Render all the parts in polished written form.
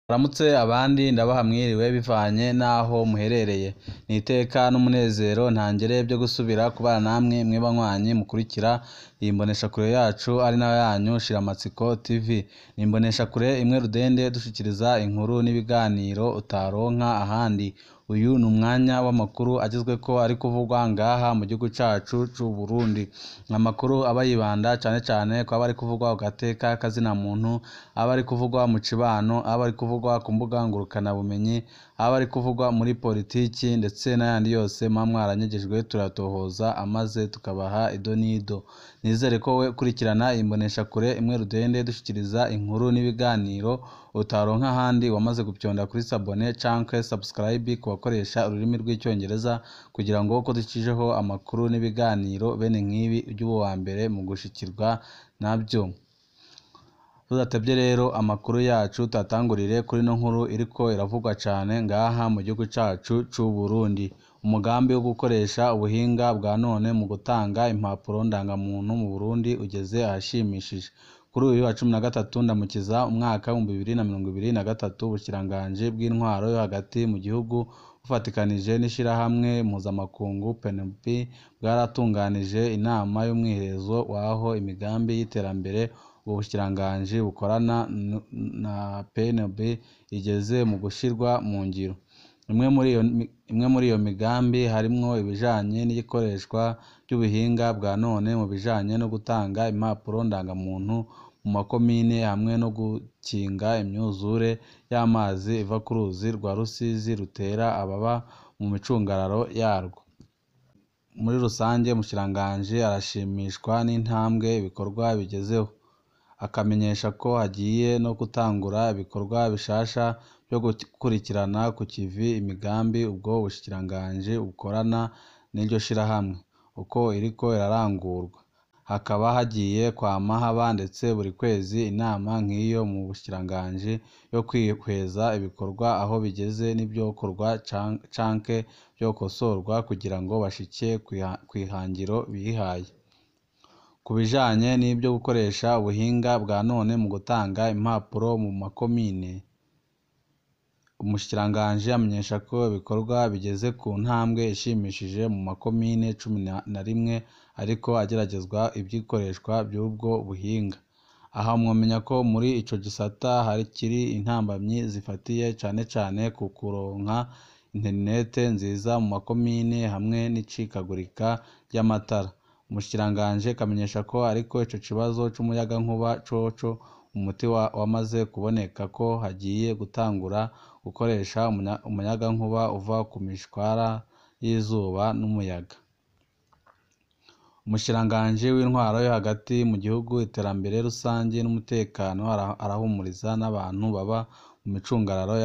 Baramutse abandi ndabaha mwiriwe bivanye n'aho muherereye. Ni iteka n'umunezero ntangere byo gusubira kubana namwe mwe banywanyi mukurikira iyi mboneshakure yacu ari nayo yanyu Shiramatsiko TV. Ni imboneshakure imwe rudende dushikiriza inkuru n'ibiganiro utaronka ahandi. Uyu ni umwanya w'amakuru agezweko ari kuvugwa ngaha mu gihugu cacu c'u Burundi. Amakuru aba yibanda cane cane ko aba ari kuvugwa ku gateka kazina muntu, aba ari kuvugwa mu cibano, aba ari kuvugwa ku mbuga ngurukana bumenyi, aba ari kuvugwa muri politiki ndetse n'ayandi yose muba mwaranyegejwe turatohoza amaze tukabaha ido n'ido. Nizere ko we kurikirana iyi mboneshakure imwe rudende dushikiriza inkuru n'ibiganiro utaronka ahandi wamaze gupyonda kuri sabone canke subscribe ku bakoresha ururimi rw'icyongereza kugira ngo uko ducijeho amakuru n'ibiganiro bene nk'ibi by'ubu wa mbere mu gushikirwa nabyo. Tudatevye rero amakuru yacu tatangurire kuri no nkuru iriko iravugwa cane ngaha mu gihugu cacu c'u Burundi. Umugambi wo gukoresha ubuhinga bwa none mu gutanga impapuro ndangamuntu mu Burundi ugeze ahashimishije. Kuri uyu wa 13 ndamukiza umwaka wa 2023 ubushikiranganje bw'intwaro yo hagati mu gihugu bufatikanije n'ishirahamwe mpuzamakungu PNUD bwaratunganije inama y'umwiherezo waho imigambi y'iterambere ubushikiranganje bukorana na PNUD igeze mu gushirwa mu ngiro. Imwe muri iyo migambi harimwo ibijanye n'igikoreshwa ry'ubuhinga bwa none mu bijanye no gutanga impapuro ndangamuntu mu makomine hamwe no gukinga imyuzure y'amazi iva ku ruzi rwa Rusizi rutera ababa mu micungararo yarwo. Muri rusange umushikiranganje arashimishwa n'intambwe ibikorwa bigezeho, akamenyesha ko hagiye no gutangura ibikorwa bishasha byo gukurikirana ku kivi imigambi ubwo bushikiranganje bukorana n'iryo shirahamwe uko iriko irarangurwa. Hakaba hagiye kwama haba ndetse buri kwezi inama nk'iyo mu bushikiranganje yo kwihweza ibikorwa aho bigeze n'ibyokorwa canke byokosorwa kugira ngo bashike kwihangiro bihaye. Ku bijanye n'ibyo gukoresha ubuhinga bwa none mu gutanga impapuro mu makomine, umushikiranganje amenyesha ko ibikorwa bigeze ku ntambwe ishimishije mu makomine 11 ariko ageragezwa ibyikoreshwa by'ubwo buhinga. Aha mwomenya ko muri ico gisata harikiri intambamyi zifatiye cane cane ku kuronka internet nziza mu makomine hamwe n'icikagurika ry'amatara. Umushikiranganje kamenyesha ko ariko ico kibazo c'umuyagankuba coco umuti wamaze kuboneka ko hagiye gutangura gukoresha umuyagankuba uva ku mishwara y'izuba n'umuyaga. Umushikiranganje w'intwaro yo hagati mu gihugu iterambere rusange n'umutekano arahumuriza n'abantu baba mu micungararo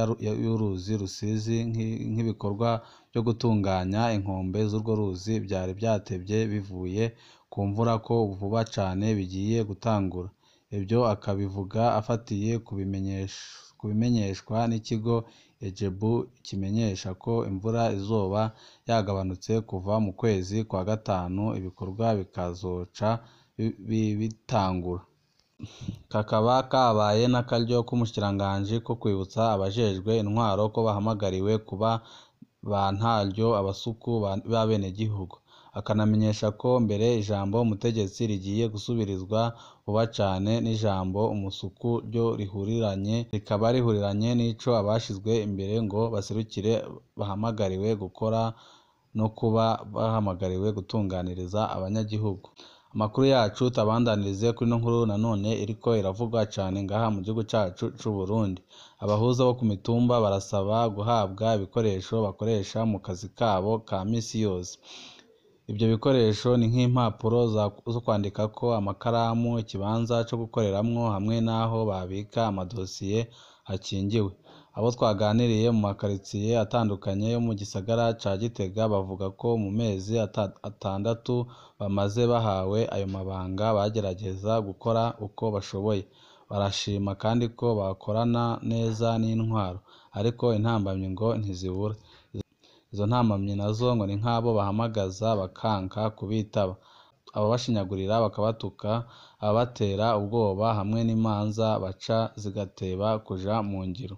y'uruzi Rusizi nk'ibikorwa byo gutunganya inkombe z'urwo ruzi byari byatevye bivuye ku mvura ko vuba cane bigiye gutangura. Ibyo akabivuga afatiye kubimenyeshwa n'ikigo Ejebu kimenyesha ko imvura izoba yagabanutse kuva mu kwezi kwa gatanu ibikorwa bikazoca bitangura. Kakaba kabaye n'akaryo k'umushikiranganje ko kwibutsa abajejwe intwaro ko bahamagariwe kuba bantaryo abasuku b'abenegihugu. Akanamenyesha ko mbere ijambo umutegetsi rigiye gusubirizwa vuba cane n'ijambo umusuku ryo rikaba rihuriranye n'ico abashizwe imbere ngo baserukire bahamagariwe gukora no kuba bahamagariwe gutunganiriza abanyagihugu. Amakuru yacu tabandanirize kuri no nkuru nanone iriko iravugwa cane ngaha mu gihugu cacu c'u Burundi. Abahuza bo ku mitumba barasaba guhabwa ibikoresho bakoresha mu kazi kabo ka misi yose. Ibyo bikoresho ni nk'impapuro zo kwandikako, amakaramu, ikibanza co gukoreramwo hamwe n'aho babika amadosiye hakingiwe. Abo twaganiriye mu makaritsiye atandukanye yo mu gisagara ca Gitega bavuga ko mu mezi 6 bamaze bahawe ayo mabanga bagerageza gukora uko bashoboye. Barashima kandi ko bakorana neza n'intwaro ariko intambamyi ngo ntizibura. Izo ntambamyi nazo ngo ni nk'abo bahamagaza bakanka kubitaba, ababashinyagurira bakabatuka, ababatera ubwoba hamwe n'imanza baca zigateba kuja mu ngiro.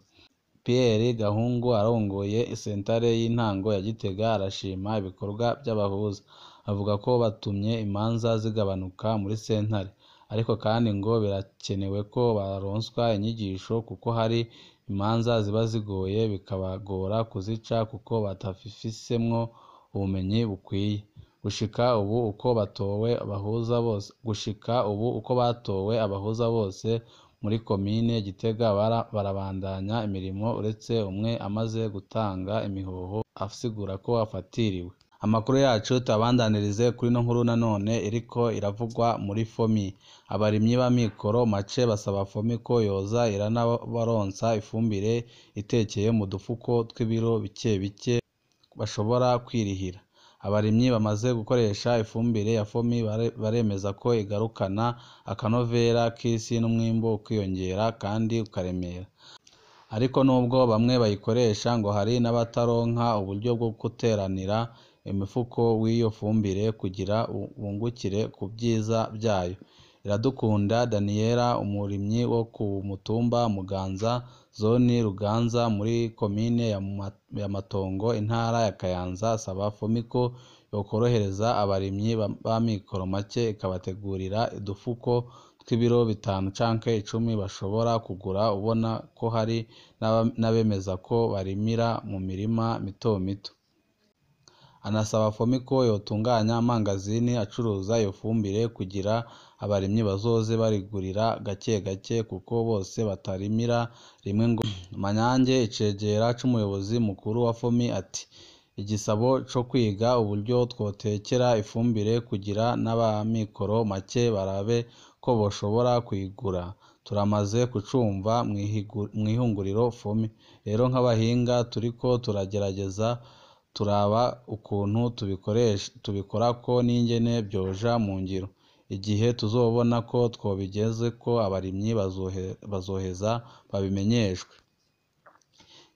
Pierre Gahungu arongoye isentare y'intango ya Gitega arashima ibikorwa by'abahuza, avuga ko batumye imanza zigabanuka muri sentare, ariko kandi ngo birakenewe ko baronswa inyigisho kuko hari imanza ziba zigoye bikabagora kuzica kuko batafisemwo ubumenyi bukwiye. Gushika ubu uko batowe abahuza bose muri komine Gitega barabandanya imirimo uretse umwe amaze gutanga imihoho asigura ko afatiriwe. Amakuru yacu tuyabandanirize kuri no nkuru nanone iriko iravugwa muri FOMI. Abarimyi b'amikoro make basaba FOMI ko yoza iranabaronsa ifumbire itekeye mu dufuko tw'ibiro bike bike bashobora kwirihira. Abarimyi bamaze gukoresha ifumbire ya FOMI baremeza ko igarukana akanovera k'isi n'umwimbo ukiyongera kandi ukaremera. Ariko nubwo bamwe bayikoresha ngo hari n'abataronka uburyo bwo guteranira imifuko w'iyo fumbire kugira bungukire ku byiza byayo. Iradukunda Daniela, umurimyi wo ku mutumba Muganza, zone Ruganza muri komine ya Matongo, intara ya Kayanza, asaba FOMI ko yokorohereza abarimyi b'amikoro make ikabategurira udufuko tw'ibiro 5 canke 10 bashobora kugura, ubona ko hari n'abemeza ko barimira mu mirima mito mito. Anasaba FOMI ko yotunganya amangazini acuruza iyo fumbire kugira abarimyi bazoze barigurira gake gake kuko bose batarimira rimwe ngo. Manyange, icegera c'umuyobozi mukuru wa FOMI, ati igisabo co kwiga uburyo twotekera ifumbire kugira n'abamikoro make barabe ko boshobora kuyigura turamaze kucumva mw'ihinguriro FOMI. Rero nk'abahinga turiko turagerageza turaba ukuntu tubikorako n'ingene byoja mu ngiro. Igihe tuzobona ko twobigeze ko abarimyi bazoheza babimenyeshwe.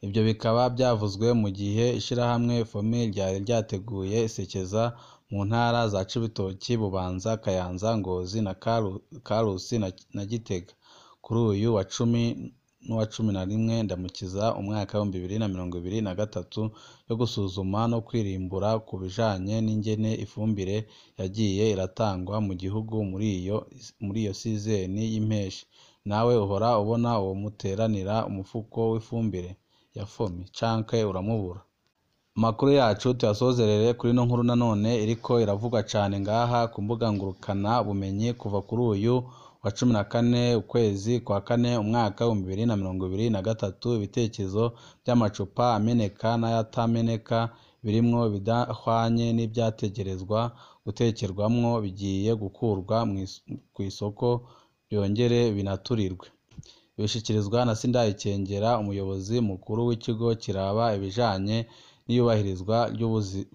Ibyo bikaba byavuzwe mu gihe ishirahamwe FOMI ryari ryateguye isekeza mu ntara za Cibitoki, Bubanza, Kayanza, Ngozi na Karusi na Gitega kuri uyu wa 10 n'uwa 11 Ndamukiza umwaka wa 2023 yo gusuzuma no kwirimbura ku bijanye n'ingene ifumbire yagiye iratangwa mu gihugu muri iyo sizeni y'impeshi. Nawe uhora ubona uwo muteranira umufuko w'ifumbire ya FOMI canke uramubura? Amakuru yacu tuyasozerere kuri no nkuru nanone iriko iravugwa cane ngaha ku mbuga ngurukana bumenyi kuva kuri uyu wa 14 ukwezi kwa 4 umwaka wa 2023. Ibitekerezo by'amacupa ameneka n'ayatameneka birimwo bidahwanye n'ibyategerezwa gutekerwamwo bigiye gukurwa ku isoko byongere binaturirwe. Bishikirizwa na Sindayikengera, umuyobozi mukuru w'ikigo kiraba ibijanye n'iyubahirizwa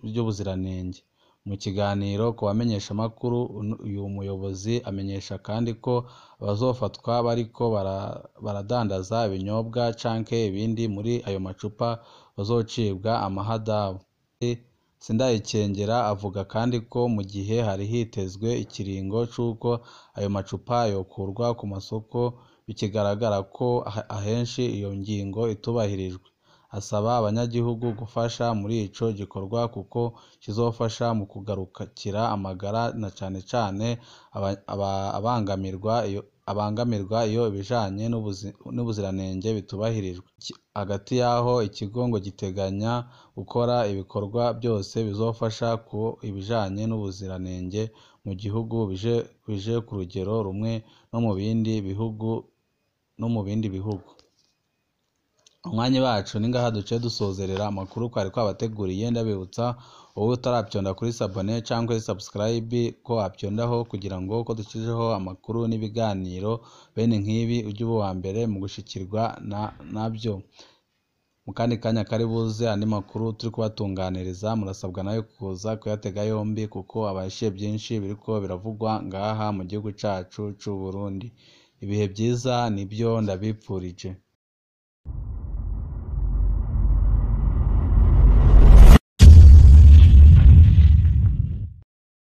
ry'ubuziranenge. Mu kiganiro ku bamenyeshamakuru, uyu muyobozi amenyesha kandi ko abazofatwa bariko baradandaza ibinyobwa canke ibindi muri ayo macupa bazocibwa amahadabu. Sindayikengera avuga kandi ko mu gihe hari hitezwe ikiringo c'uko ayo macupa yokurwa ku masoko bikigaragara ko ahenshi iyo ngingo itubahirijwe. Asaba abanyagihugu gufasha muri ico gikorwa kuko kizofasha mu kugarukira amagara na cane cane abangamirwa iyo ibijanye n'ubuziranenge bitubahirijwe. Hagati yaho ikigo ngo giteganya gukora ibikorwa byose bizofasha ko ibijanye n'ubuziranenge mu gihugu bije ku rugero rumwe no mu bindi bihugu. Umwanya bacu ni ngaha duce dusozerera amakuru twari twabateguriye. Ndabibutsa wowe utaravyonda kuri sabone canke subscribe ko wavyondaho kugira ngo ko ducijeho amakuru n'ibiganiro bene nk'ibi ujye uba wa mbere mu gushikirwa nabyo. Mu kandi kanya kari buze andi makuru turi kubatunganiriza, murasabwa nayo kuza kuyatega yombi kuko abashiye byinshi biriko biravugwa ngaha mu gihugu cacu c'u Burundi. Ibihe byiza nibyo ndabipfurije.